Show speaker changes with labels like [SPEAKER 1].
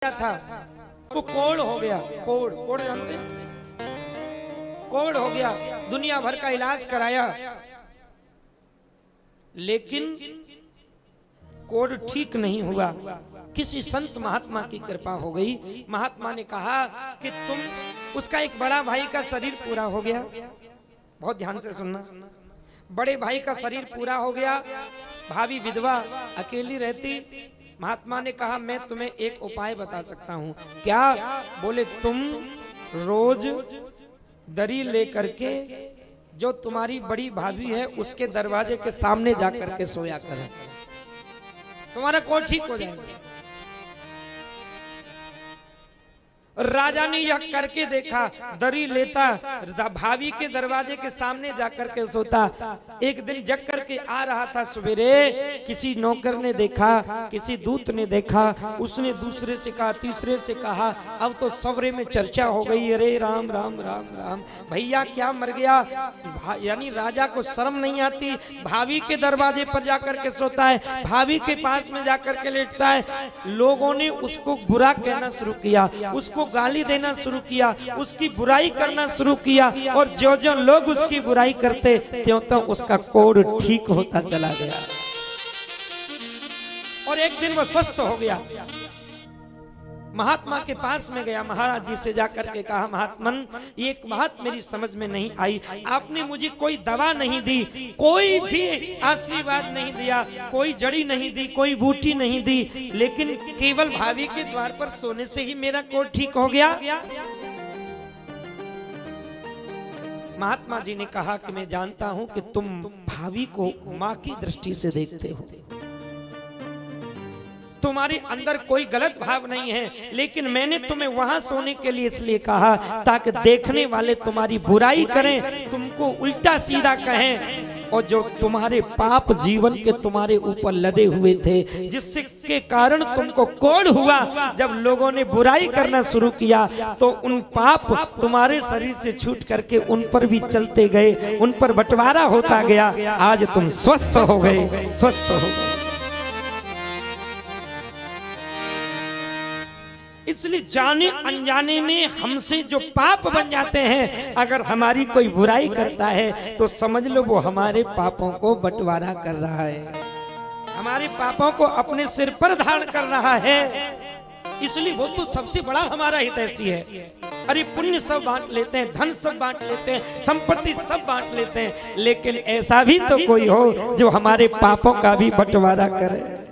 [SPEAKER 1] था वो कोढ़ हो गया। कोढ़ कोढ़ जानते हैं? कोढ़ हो गया, दुनिया भर का इलाज कराया, लेकिन कोढ़ ठीक नहीं हुआ। किसी संत महात्मा की कृपा हो गई। महात्मा ने कहा कि तुम, उसका एक बड़ा भाई का शरीर पूरा हो गया। बहुत ध्यान से सुनना, बड़े भाई का शरीर पूरा हो गया, भाभी विधवा अकेली रहती। महात्मा ने कहा मैं तुम्हें एक उपाय बता सकता हूँ। क्या? बोले तुम रोज दरी लेकर के जो तुम्हारी बड़ी भाभी है उसके दरवाजे के सामने जाकर के सोया कर, तुम्हारा कोढ़ ठीक हो जाएगा। राजा ने यह करके देखा, दरी लेता, भाभी के दरवाजे के सामने जाकर के सोता। एक दिन जग करके आ रहा था सवेरे, किसी नौकर ने देखा, किसी दूत ने देखा, उसने दूसरे से कहा, तीसरे से कहा, अब तो सवरे में चर्चा हो गई, अरे राम राम राम राम, भैया क्या मर गया। यानी राजा को शर्म नहीं आती, भाभी के दरवाजे पर जाकर के सोता है, भाभी के पास में जाकर के लेटता है। लोगों ने उसको बुरा कहना शुरू किया, उसको गाली देना शुरू किया, उसकी बुराई करना शुरू किया, और जो जो लोग उसकी बुराई करते त्यों त्यों उसका कोढ़ ठीक होता चला गया। और एक दिन वो स्वस्थ हो गया। महात्मा के पास में गया, महाराज जी से जाकर के कहा, महात्मन एक बात मेरी समझ में नहीं आई, आपने मुझे कोई दवा नहीं दी, कोई भी आशीर्वाद नहीं दिया, कोई जड़ी नहीं दी, कोई बूटी नहीं दी, लेकिन केवल भाभी के द्वार पर सोने से ही मेरा कोढ़ ठीक हो गया। महात्मा जी ने कहा कि मैं जानता हूं कि तुम भाभी को मां की दृष्टि से देखते हो, तुम्हारे अंदर कोई गलत भाव नहीं है, लेकिन मैंने तुम्हें वहां सोने के लिए इसलिए कहा ताकि देखने वाले तुम्हारी बुराई करें, तुमको उल्टा सीधा कहें, और जो तुम्हारे पाप जीवन के तुम्हारे ऊपर लदे हुए थे, जिससे के कारण तुमको कोढ़ हुआ, जब लोगों ने बुराई करना शुरू किया तो उन पाप तुम्हारे शरीर से छूट करके उन पर भी चलते गए, उन पर बंटवारा होता गया। आज तुम स्वस्थ हो गए, स्वस्थ हो गए। इसलिए जाने अनजाने में हमसे जो पाप बन जाते हैं, अगर हमारी कोई बुराई करता है तो समझ लो वो हमारे पापों को बंटवारा कर रहा है, हमारे पापों को अपने सिर पर धारण कर रहा है। इसलिए वो तो सबसे बड़ा हमारा हितैषी है। अरे पुण्य सब बांट लेते हैं, धन सब बांट लेते हैं, संपत्ति सब बांट लेते हैं, लेकिन ऐसा भी तो कोई हो जो हमारे पापों का भी बंटवारा करे।